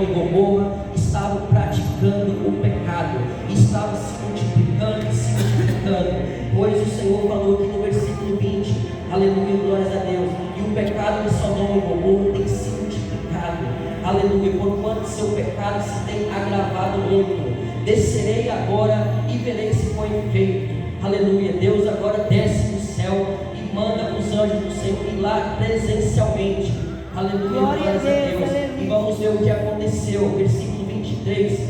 Gomorra estavam praticando o pecado, estavam se multiplicando e se multiplicando, pois o Senhor falou aqui no versículo 20, aleluia, glórias a Deus, e o pecado de Sodoma e Gomorra tem se multiplicado, aleluia, porquanto seu pecado se tem agravado muito. Descerei agora e verei se foi feito, aleluia. Deus agora desce do céu e manda os anjos do Senhor ir lá presencialmente, aleluia, glórias a Deus. E vamos ver o que aconteceu, versículo 23.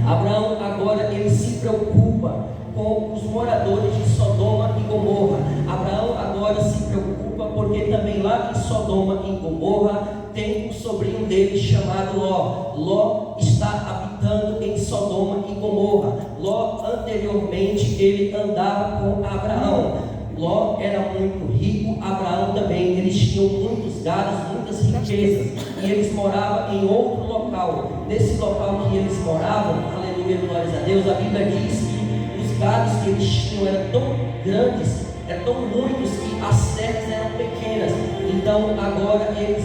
Abraão agora ele se preocupa com os moradores de Sodoma e Gomorra. Abraão agora se preocupa porque também lá em Sodoma e Gomorra tem um sobrinho dele chamado Ló. Ló está habitando em Sodoma e Gomorra. Ló anteriormente ele andava com Abraão. Ló era muito rico, Abraão também. Eles tinham muitos gados, muitas riquezas, e eles moravam em outro local. Nesse local que eles moravam, aleluia, glórias a Deus, a Bíblia diz que os gados que eles tinham eram tão grandes, eram tão muitos, que as terras eram pequenas. Então agora eles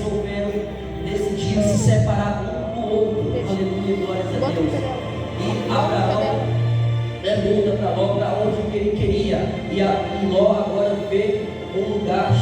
decidiram se separar um do outro, aleluia, glórias a Deus. E Abraão muda para Ló para onde ele queria, e Ló agora vê um lugar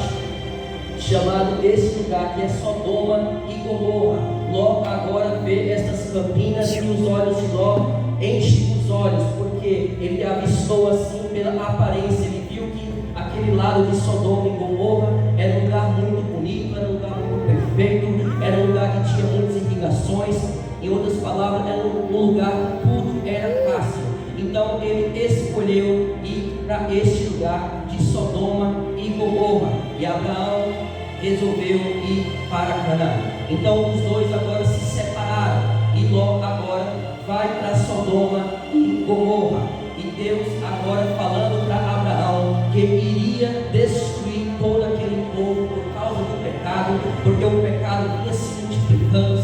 chamado, esse lugar que é Sodoma e Gomorra. Ló agora vê estas campinas e os olhos de Ló enchem os olhos, porque ele avistou assim pela aparência, ele viu que aquele lado de Sodoma e Gomorra era um lugar muito bonito, era um lugar muito perfeito, era um lugar que tinha muitas irrigações, em outras palavras, era um lugar que tudo era fácil. Então ele escolheu ir para este lugar de Sodoma e Gomorra, e Abraão resolveu ir para Canaã. Então os dois agora se separaram, e Ló agora vai para Sodoma e Gomorra, e Deus agora falando para Abraão que iria destruir todo aquele povo por causa do pecado, porque o pecado ia se multiplicando,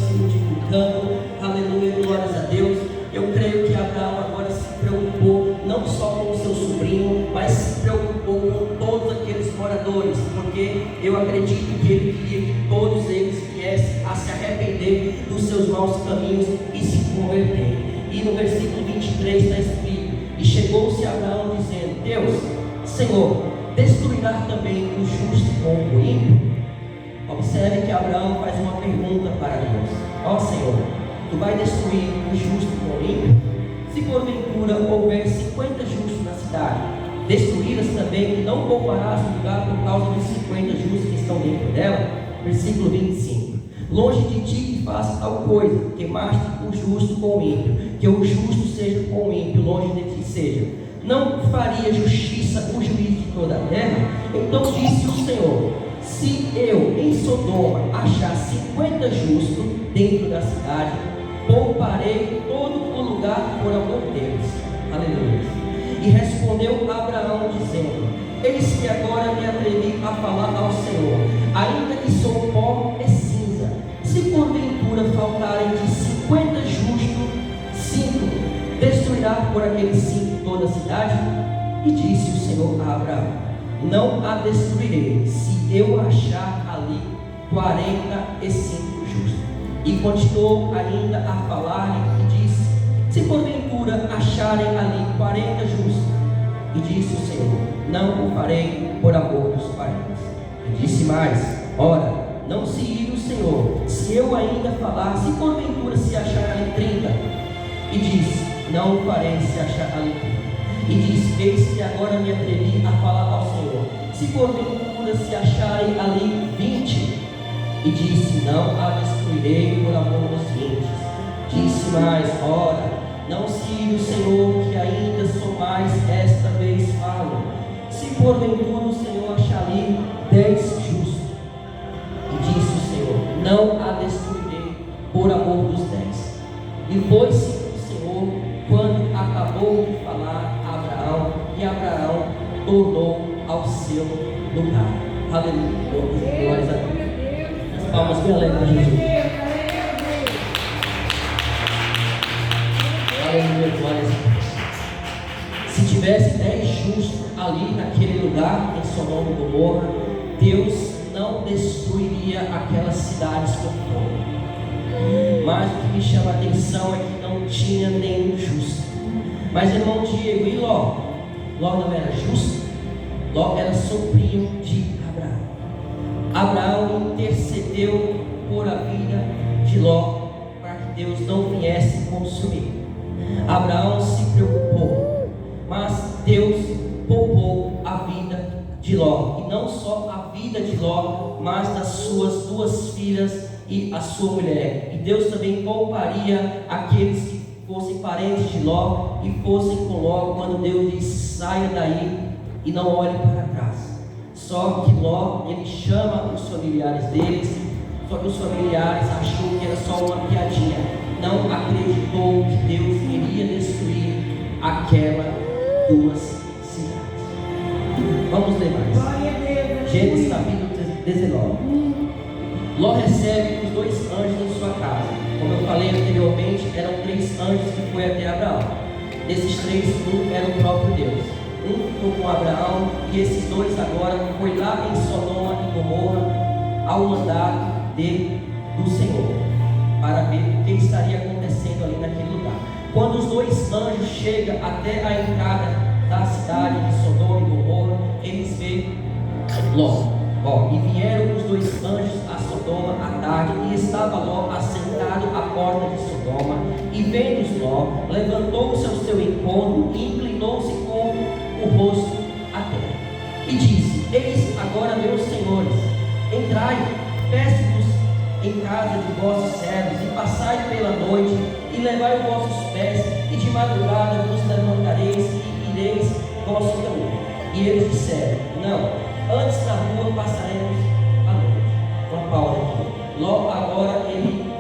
aleluia, glórias a Deus. Eu creio que Abraão agora se preocupou não só com o seu sobrinho, mas se preocupou com todos aqueles moradores, porque eu acredito que ele queria que todos eles viessem a se arrepender dos seus maus caminhos e se converterem. E no versículo 23 está escrito: e chegou-se Abraão dizendo: Deus, Senhor, destruirá também o justo com o ímpio? Observe que Abraão faz uma pergunta para Deus: ó Senhor, tu vai destruir o justo com o ímpio? Se porventura houver 50 justos na cidade, destruí-las também, e não pouparás o lugar por causa dos 50 justos que estão dentro dela? Versículo 25: longe de ti que faça tal coisa, que mate o justo com o ímpio, que o justo seja com o ímpio, longe de ti seja. Não faria justiça o juiz de toda a terra? Então disse o Senhor: se eu em Sodoma achar 50 justos dentro da cidade, pouparei todo o lugar por amor deles. Aleluia. E respondeu Abraão dizendo: eis que agora me atrevi a falar ao Senhor, ainda que sou pó e cinza. Se porventura faltarem de 50 justos 5, destruirá por aqueles 5 toda a cidade? E disse o Senhor a Abraão: não a destruirei, se eu achar ali 45 justos. E continuou ainda a falar e disse: se porventura acharem ali 40 justos. E disse o Senhor: não o farei por amor dos 40. E disse mais: ora, não se ire o Senhor, se eu ainda falar, se porventura se achar ali 30. E disse: não o farei se achar ali 30. E disse: eis que agora me atrevi a falar ao Senhor, se porventura se acharem ali 20. E disse: não a destruirei por amor dos 20. Disse mais: ora, não se ire o Senhor, que ainda sou mais esta vez falo, se porventura o Senhor achar ali 10 justos. E disse o Senhor: não a destruirei por amor dos 10. E foi-se o Senhor quando acabou de falar a Abraão, e Abraão tornou ao seu lugar. Aleluia, glórias a Deus. As palmas bem alegres a Jesus. Aleluia, glórias a Deus. Se tivesse 10 justos ali naquele lugar, em Sodoma e Gomorra, Deus não destruiria aquelas cidades com fogo. Mas o que me chama a atenção é que não tinha nenhum justo. Mas irmão Diego, e Ló? Ló não era justo? Ló era sobrinho de Abraão. Abraão intercedeu por a vida de Ló, para que Deus não viesse consumir. Abraão se preocupou, mas Deus poupou a vida de Ló. E não só a vida de Ló, mas das suas 2 filhas e a sua mulher. E Deus também pouparia aqueles que fossem parentes de Ló e fossem com Ló, quando Deus disse: saia daí e não olhe para trás. Só que Ló, ele chama os familiares deles, só que os familiares achou que era só uma piadinha, não acreditou que Deus iria destruir aquelas 2 cidades. Vamos ler mais. Gênesis capítulo 19. Ló recebe os 2 anjos em sua casa. Como eu falei anteriormente, eram 3 anjos que foi até Abraão. Desses 3, um era o próprio Deus. Um ficou com Abraão, e esses 2 agora foi lá em Sodoma e Gomorra, ao mandato do Senhor, para ver o que estaria acontecendo ali naquele lugar. Quando os 2 anjos chegam até a entrada da cidade de Sodoma e Gomorra, eles veem Ló. E vieram os 2 anjos a Sodoma à tarde, e estava Ló assentado à porta de Sodoma, e vendo-os Ló, levantou-se ao seu encontro e inclinou-se com o rosto à terra, e disse: eis agora, meus senhores, entrai, peço-vos em casa de vossos servos, e passai pela noite, e levai os vossos pés, e de madrugada vos levantareis, e ireis vosso caminho. E eles disseram: não, antes na rua passaremos a noite. Uma pausa aqui. Ló agora ele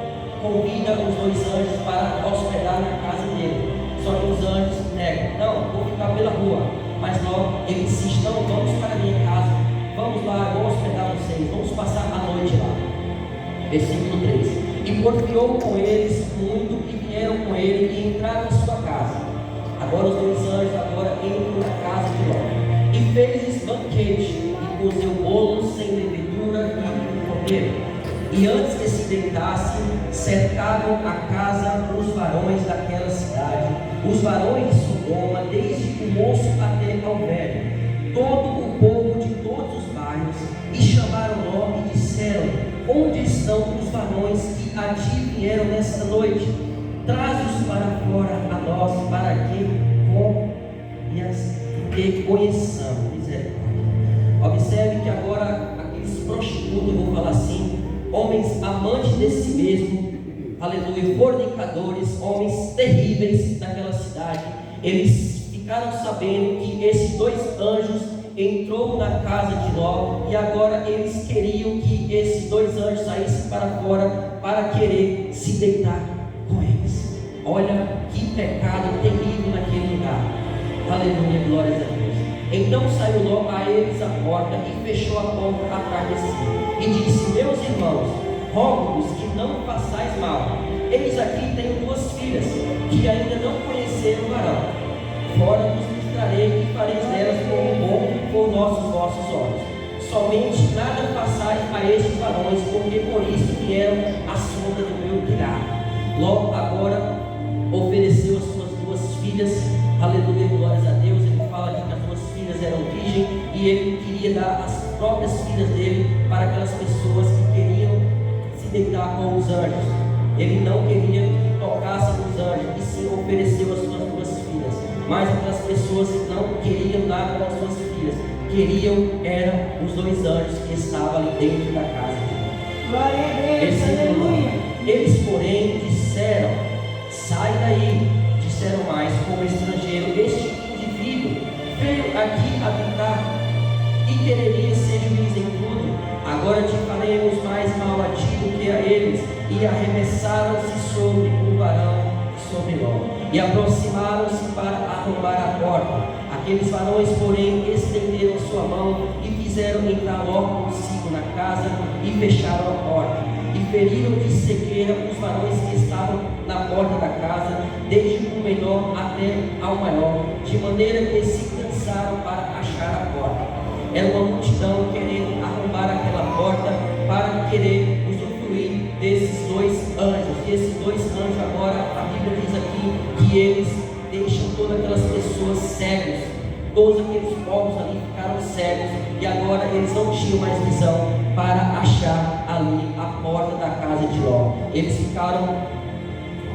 convida os 2 anjos para hospedar na casa dele. Só que os anjos negam: não, vou ficar pela rua. Mas Ló, ele insiste: não, vamos para a minha casa, vamos lá, vou hospedar vocês, vamos passar a noite lá. Versículo 3: e porfiou com eles muito, e vieram com ele e entraram em sua casa. Agora os 2 anjos agora entram na casa de Ló, e fez-lhes banquete, e cozeu bolos sem levedura e comeram. E antes que se deitassem, cercaram a casa os varões daquela cidade, os varões de Sodoma, desde o moço até ao velho, todo o povo de todos os bairros, e chamaram Ló e disseram: onde estão os varões que a ti vieram nesta noite? Traze-os para fora a nós, para que conheçamos. Misericórdia. Observe que agora aqueles prostitutos, eu vou falar assim, homens amantes de si mesmo, aleluia, fornicadores, homens terríveis daquela cidade, eles ficaram sabendo que esses 2 anjos entrou na casa de Ló, e agora eles queriam que esses 2 anjos saíssem para fora para querer se deitar com eles. Olha que pecado terrível naquele lugar. Aleluia, glórias a Deus. Então saiu Ló a eles a porta e fechou a porta atrás de si, e disse: meus irmãos, rogo-vos que não façais mal. Eis aqui tenho 2 filhas que ainda não conheceram o varão. Fora vos mostrarei e fareis delas como bom por vossos olhos. Somente nada façais a estes varões, porque por isso vieram à sombra do meu telhado. Ló agora ofereceu as suas 2 filhas, aleluia, glórias a Deus. Ele fala aqui que as 2 filhas eram virgens, e ele queria dar as próprias filhas dele para aquelas pessoas que queriam se deitar com os anjos. Ele não queria que tocassem os anjos, e sim ofereceu as suas 2 filhas. Mas aquelas pessoas não queriam nada com as suas filhas, queriam eram os 2 anjos que estavam ali dentro da casa de Deus. Glória a Deus, aleluia. Eles, porém, disseram: sai daí. Disseram mais: como estrangeiro, este indivíduo veio aqui habitar e quereria ser juiz em tudo. Agora te faremos mais mal a ti do que a eles. E arremessaram-se sobre o varão e sobre Ló, e aproximaram-se para arrombar a porta. Aqueles varões, porém, estenderam sua mão e fizeram entrar Ló consigo na casa e fecharam a porta. E feriram de cegueira os varões que estavam na porta da casa, desde o menor até ao maior, de maneira que se cansaram para achar a porta. Era uma multidão querendo arrombar aquela porta para querer usufruir desses dois anjos. E esses dois anjos agora, a Bíblia diz aqui que eles deixam todas aquelas pessoas cegas. Todos aqueles povos ali ficaram cegos e agora eles não tinham mais visão para achar ali a porta da casa de Ló. Eles ficaram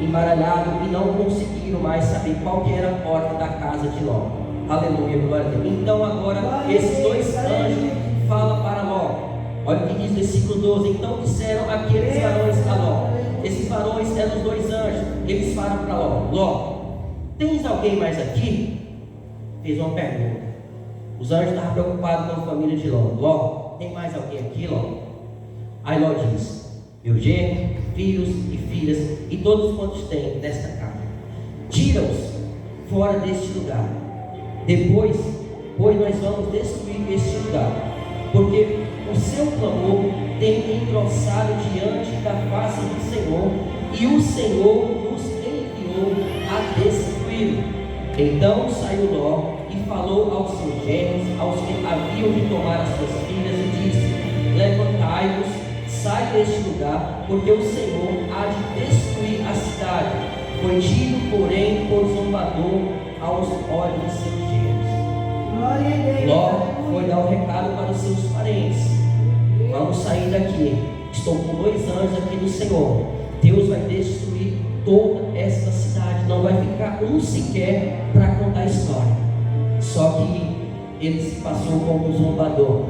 embaralhados e não conseguiram mais saber qual que era a porta da casa de Ló. Aleluia, glória a Deus. Então agora esses dois anjos falam para Ló. Olha o que diz o versículo 12. Então disseram aqueles varões a Ló. Esses varões eram os dois anjos. Eles falam para Ló: Ló, tens alguém mais aqui? Fez uma pergunta. Os anjos estavam preocupados com a família de Ló. Ló, tem mais alguém aqui, Ló? Aí Ló diz: meu genro, filhos e filhas e todos quantos têm nesta casa, tira-os fora deste lugar. Depois, pois nós vamos destruir este lugar, porque o seu clamor tem engrossado diante da face do Senhor, e o Senhor nos enviou a destruí-lo. Então saiu Ló e falou aos seus genros, aos que haviam de tomar as suas filhas, e disse: levantai-vos, sai deste lugar, porque o Senhor há de destruir a cidade. Foi tido, porém, por zombador aos olhos de seus genros. Ló foi dar o recado para os seus parentes: vamos sair daqui, estou com dois anjos aqui do Senhor. Deus vai destruir toda esta cidade, não vai ficar um sequer para contar a história. Só que ele se passou como um zombador.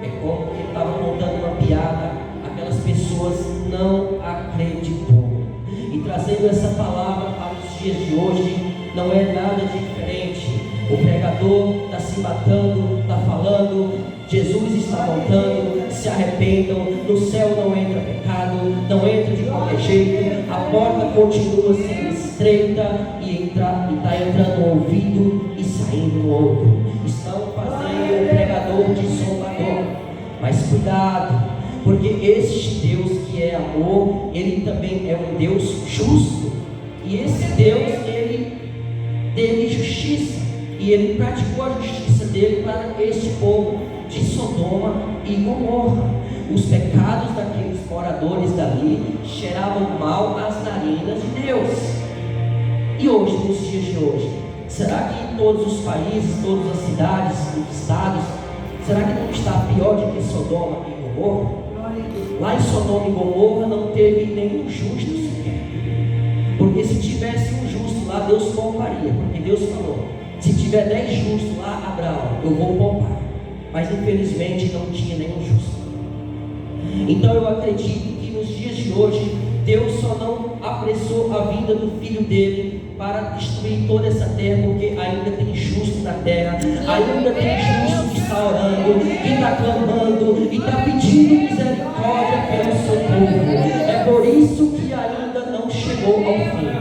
É como que ele estava contando uma piada. Aquelas pessoas não acreditou. E trazendo essa palavra para os dias de hoje, não é nada diferente. O pregador está se matando, está falando: Jesus está voltando, se arrependam, no céu não entra pecado, não entra de qualquer jeito, a porta continua sendo estreita e está entrando um ouvido e saindo um outro. Estão fazendo o pregador de zombador. Mas cuidado, porque este Deus que é amor, ele também é um Deus justo. E esse Deus, ele teve justiça, e ele praticou a justiça dele para este povo de Sodoma e Gomorra. Os pecados daqueles moradores dali cheiravam mal às narinas de Deus. E hoje, nos dias de hoje, será que em todos os países, todas as cidades, os estados, será que não está pior do que Sodoma e Gomorra? Lá em Sodoma e Gomorra não teve nenhum justo sequer. Porque se tivesse um justo lá, Deus pouparia. Porque Deus falou: se tiver 10 justos lá, Abraão, eu vou poupar. Mas infelizmente não tinha nenhum justo. Então eu acredito que nos dias de hoje, Deus só não apressou a vinda do Filho dele para destruir toda essa terra, porque ainda tem justo na terra, ainda tem justo que está orando, que está clamando, e está pedindo misericórdia pelo seu povo. É por isso que ainda não chegou ao fim.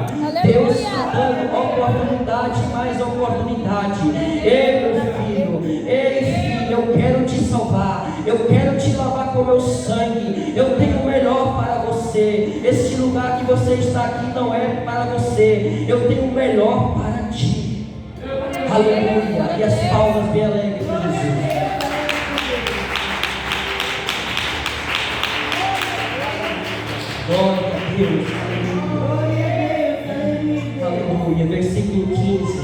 Deus está dando oportunidade, mais oportunidade. Ei, meu filho, ei, filho, eu quero te salvar, eu quero te lavar com meu sangue, eu tenho o melhor para você. Este lugar que você está aqui não é para você, eu tenho o melhor para ti. Aleluia. E as palmas bem alegres para Jesus. Glória a Deus. Aleluia. Versículo 15.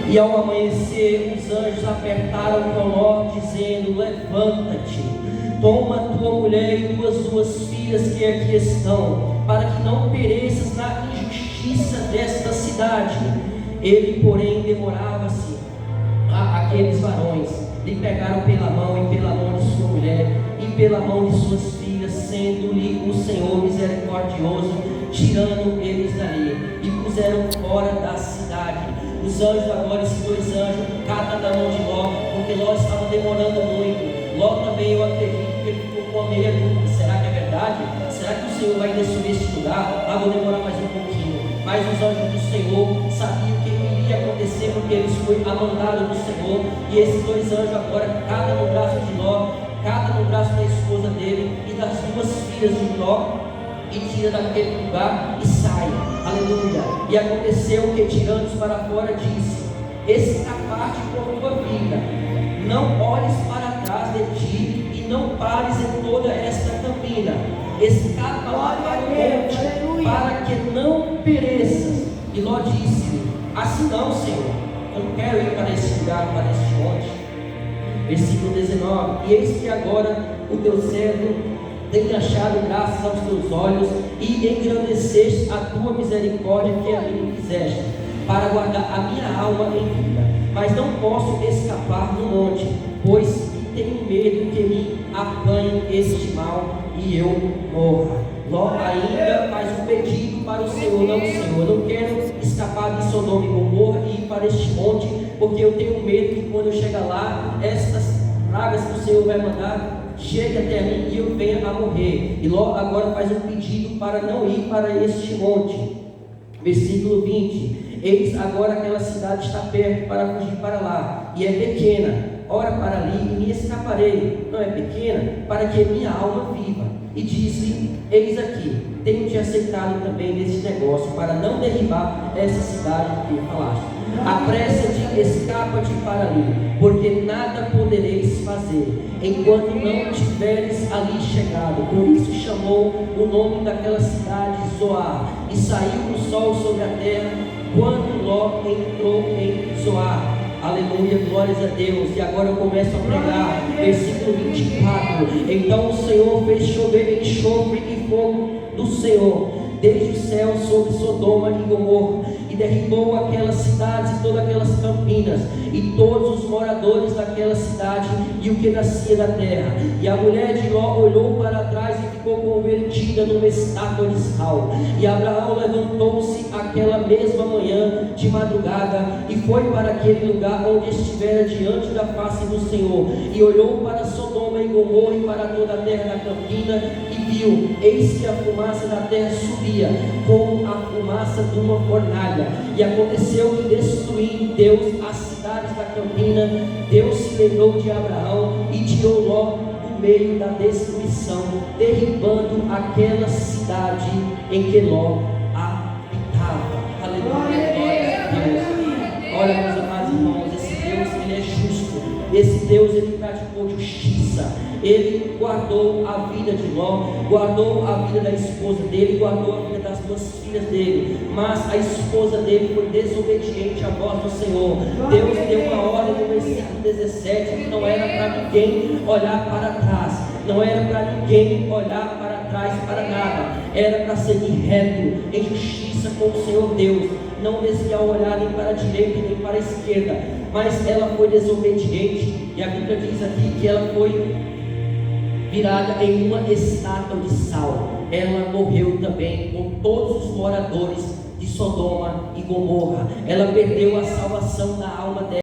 E ao amanhecer, os anjos apertaram com Ló, dizendo: levanta-te, toma tua mulher e duas filhas que aqui estão, para que não pereças na injustiça desta cidade. Ele, porém, demorava-se. Aqueles varões lhe pegaram pela mão e pela mão de sua mulher e pela mão de suas filhas, sendo-lhe o Senhor misericordioso, tirando eles dali, e puseram fora da cidade. Os anjos agora, esses dois anjos, cada da mão de Ló, porque Ló estava demorando muito. Ló também, eu acredito que ele ficou com medo. Será que é verdade? Será que o Senhor vai destruir este lugar? Vou demorar mais um pouquinho. Mas os anjos do Senhor sabiam o que iria acontecer, porque eles foram a mandado do Senhor. E esses dois anjos agora, cada no braço de Ló, cada no braço da esposa dele e das duas filhas de Ló, e tira daquele lugar e sai. Aleluia. E aconteceu que, tirando-os para fora, disse: escapar-te por tua vida, não olhes para trás de ti, e não pares em toda esta campina. escapa lá para o monte, para que não pereças. E Ló disse: assim não, Senhor, eu não quero ir para esse lugar, para este monte. Versículo 19: e eis que agora o teu servo tem achado graças aos teus olhos, e engrandeceste a tua misericórdia que a mim fizeste, para guardar a minha alma em vida. Mas não posso escapar do monte, pois tenho medo que me apanhe este mal e eu morra. Ló ainda faz um pedido para o Senhor: não, Senhor, eu não quero escapar de Sodoma e Gomorra e ir para este monte, porque eu tenho medo que quando eu chegar lá, estas pragas que o Senhor vai mandar chegue até mim e eu venha a morrer. E Ló agora faz um pedido para não ir para este monte. Versículo 20: eis agora aquela cidade está perto para fugir para lá, e é pequena. Ora para ali e me escaparei. Não é pequena, para que minha alma viva. E disse: eis aqui, tenho te aceitado também nesse negócio, para não derribar essa cidade que falaste. Apressa-te, escapa-te para ali, porque nada podereis fazer, enquanto não tiveres ali chegado. Por isso chamou o nome daquela cidade Zoar. E saiu o sol sobre a terra, quando Ló entrou em Zoar. Aleluia, glórias a Deus. E agora eu começo a pregar, versículo 24: então o Senhor fez chover enxofre e fogo do Senhor desde o céu sobre Sodoma e Gomorra, e derribou aquelas cidades e todas aquelas campinas, e todos os moradores daquela cidade, e o que nascia da terra. E a mulher de Ló olhou para trás e ficou convertida numa estátua de sal. E Abraão levantou-se aquela mesma manhã de madrugada, e foi para aquele lugar onde estivera diante da face do Senhor, e olhou para Sodoma e Gomorra e para toda a terra da campina, e viu, eis que a fumaça da terra subia como a fumaça de uma fornalha. E aconteceu que, destruindo Deus as cidades da campina, Deus se lembrou de Abraão e tirou Ló do meio da destruição, derribando aquela cidade em que Ló habitava. Aleluia, glória a Deus. Olha, meus amados irmãos, esse Deus, Ele é justo. Esse Deus, Ele praticou justiça. Ele guardou a vida de Ló, guardou a vida da esposa dele, guardou a vida das duas filhas dele. Mas a esposa dele foi desobediente à voz do Senhor. Deus deu uma ordem no versículo 17 que não era para ninguém olhar para trás, não era para ninguém olhar para trás para nada, era para seguir reto em justiça com o Senhor Deus, não desviar o olhar nem para a direita nem para a esquerda. Mas ela foi desobediente, e a Bíblia diz aqui que ela foi virada em uma estátua de sal. Ela morreu também com todos os moradores de Sodoma e Gomorra. Ela perdeu a salvação da alma dela.